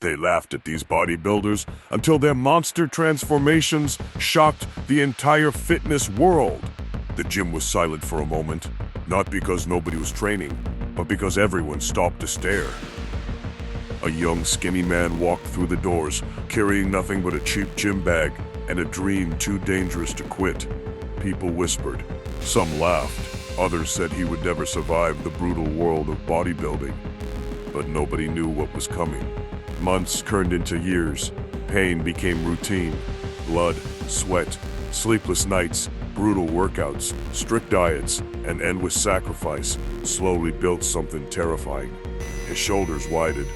They laughed at these bodybuilders until their monster transformations shocked the entire fitness world. The gym was silent for a moment, not because nobody was training, but because everyone stopped to stare. A young, skinny man walked through the doors, carrying nothing but a cheap gym bag and a dream too dangerous to quit. People whispered. Some laughed. Others said he would never survive the brutal world of bodybuilding. But nobody knew what was coming. Months turned into years. Pain became routine. Blood, sweat, sleepless nights, brutal workouts, strict diets, and endless sacrifice slowly built something terrifying. His shoulders widened.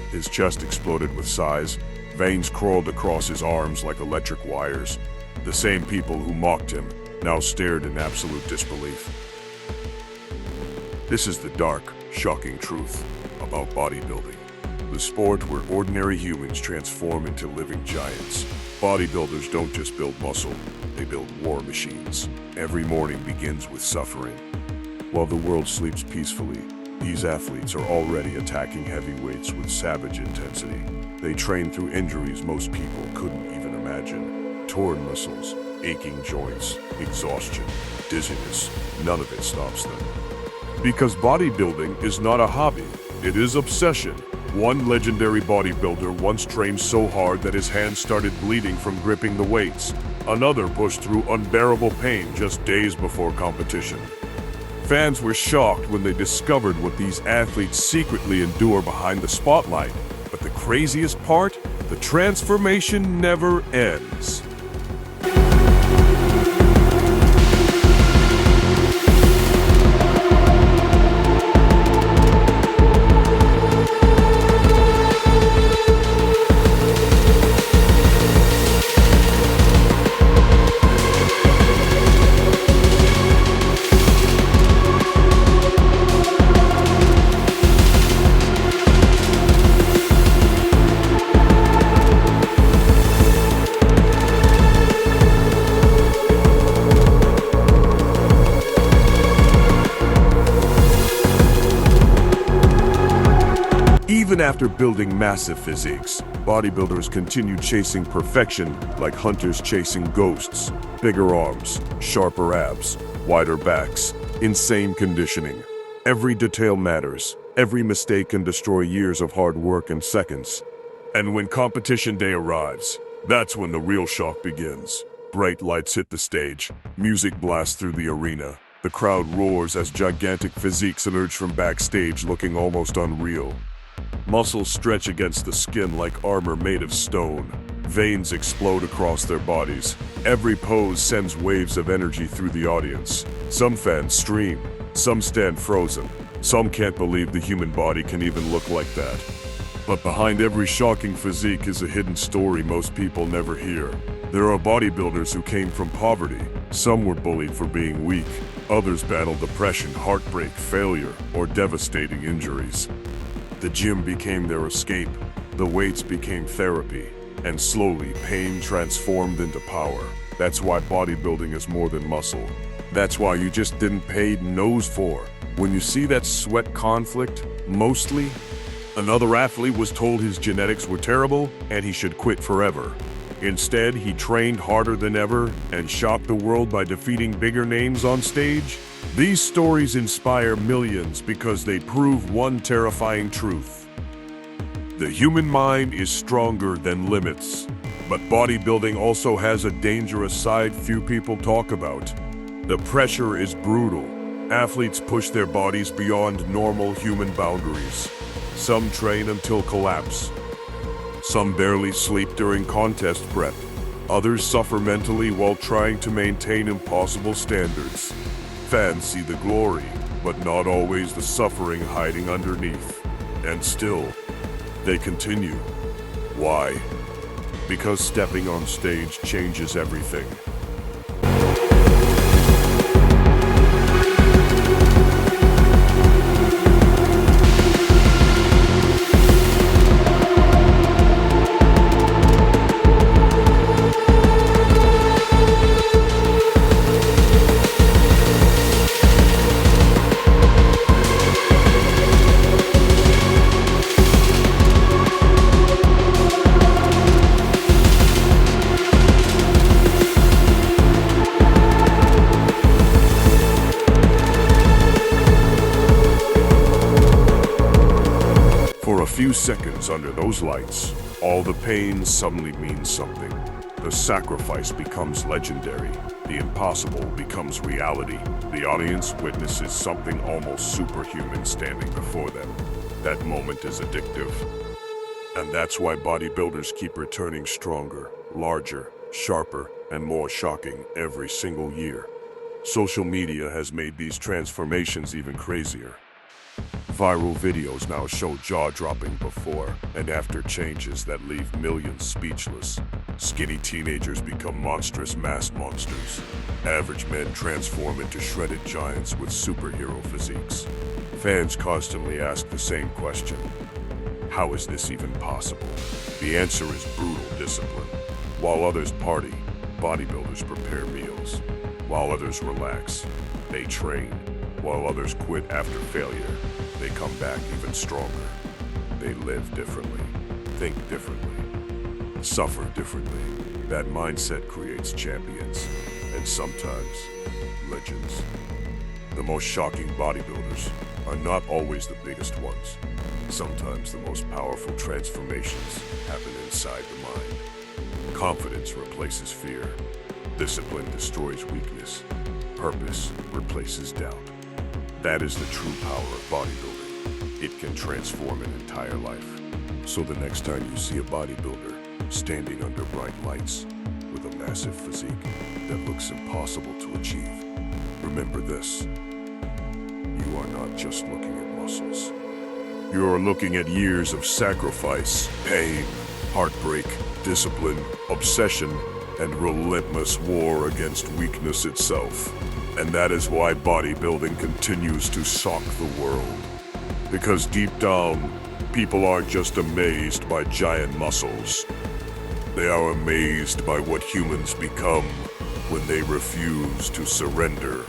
His chest exploded with size. Veins crawled across his arms like electric wires. The same people who mocked him now stared in absolute disbelief. This is the dark, shocking truth about bodybuilding. The sport where ordinary humans transform into living giants. Bodybuilders don't just build muscle, they build war machines. Every morning begins with suffering. While the world sleeps peacefully, these athletes are already attacking heavyweights with savage intensity. They train through injuries most people couldn't even imagine. Torn muscles, aching joints, exhaustion, dizziness, none of it stops them. Because bodybuilding is not a hobby, it is obsession. One legendary bodybuilder once trained so hard that his hands started bleeding from gripping the weights. Another pushed through unbearable pain just days before competition. Fans were shocked when they discovered what these athletes secretly endure behind the spotlight. But the craziest part? The transformation never ends. Even after building massive physiques, bodybuilders continued chasing perfection like hunters chasing ghosts. Bigger arms, sharper abs, wider backs, insane conditioning. Every detail matters. Every mistake can destroy years of hard work in seconds. And when competition day arrives, that's when the real shock begins. Bright lights hit the stage, music blasts through the arena. The crowd roars as gigantic physiques emerge from backstage looking almost unreal. Muscles stretch against the skin like armor made of stone. Veins explode across their bodies. Every pose sends waves of energy through the audience. Some fans scream, some stand frozen. Some can't believe the human body can even look like that. But behind every shocking physique is a hidden story most people never hear. There are bodybuilders who came from poverty. Some were bullied for being weak. Others battled depression, heartbreak, failure, or devastating injuries. The gym became their escape, the weights became therapy, and slowly pain transformed into power. That's why bodybuilding is more than muscle. That's why you just didn't pay nose for. When you see that sweat conflict, mostly, another athlete was told his genetics were terrible and he should quit forever. Instead, he trained harder than ever and shocked the world by defeating bigger names on stage. These stories inspire millions because they prove one terrifying truth. The human mind is stronger than limits. But bodybuilding also has a dangerous side few people talk about. The pressure is brutal. Athletes push their bodies beyond normal human boundaries. Some train until collapse. Some barely sleep during contest prep. Others suffer mentally while trying to maintain impossible standards. Fans see the glory, but not always the suffering hiding underneath. And still, they continue. Why? Because stepping on stage changes everything. few seconds under those lights, all the pain suddenly means something. The sacrifice becomes legendary. The impossible becomes reality. The audience witnesses something almost superhuman standing before them. That moment is addictive. And that's why bodybuilders keep returning stronger, larger, sharper, and more shocking every single year. Social media has made these transformations even crazier. Viral videos now show jaw-dropping before and after changes that leave millions speechless. Skinny teenagers become monstrous mass monsters. Average men transform into shredded giants with superhero physiques. Fans constantly ask the same question: how is this even possible? The answer is brutal discipline. While others party, bodybuilders prepare meals. While others relax, they train. While others quit after failure, they come back even stronger. They live differently, think differently, suffer differently. That mindset creates champions, and sometimes legends. The most shocking bodybuilders are not always the biggest ones. Sometimes the most powerful transformations happen inside the mind. Confidence replaces fear. Discipline destroys weakness. Purpose replaces doubt. That is the true power of bodybuilding. It can transform an entire life. So the next time you see a bodybuilder standing under bright lights with a massive physique that looks impossible to achieve, remember this: you are not just looking at muscles. You are looking at years of sacrifice, pain, heartbreak, discipline, obsession, and relentless war against weakness itself. And that is why bodybuilding continues to shock the world. Because deep down, people aren't just amazed by giant muscles. They are amazed by what humans become when they refuse to surrender.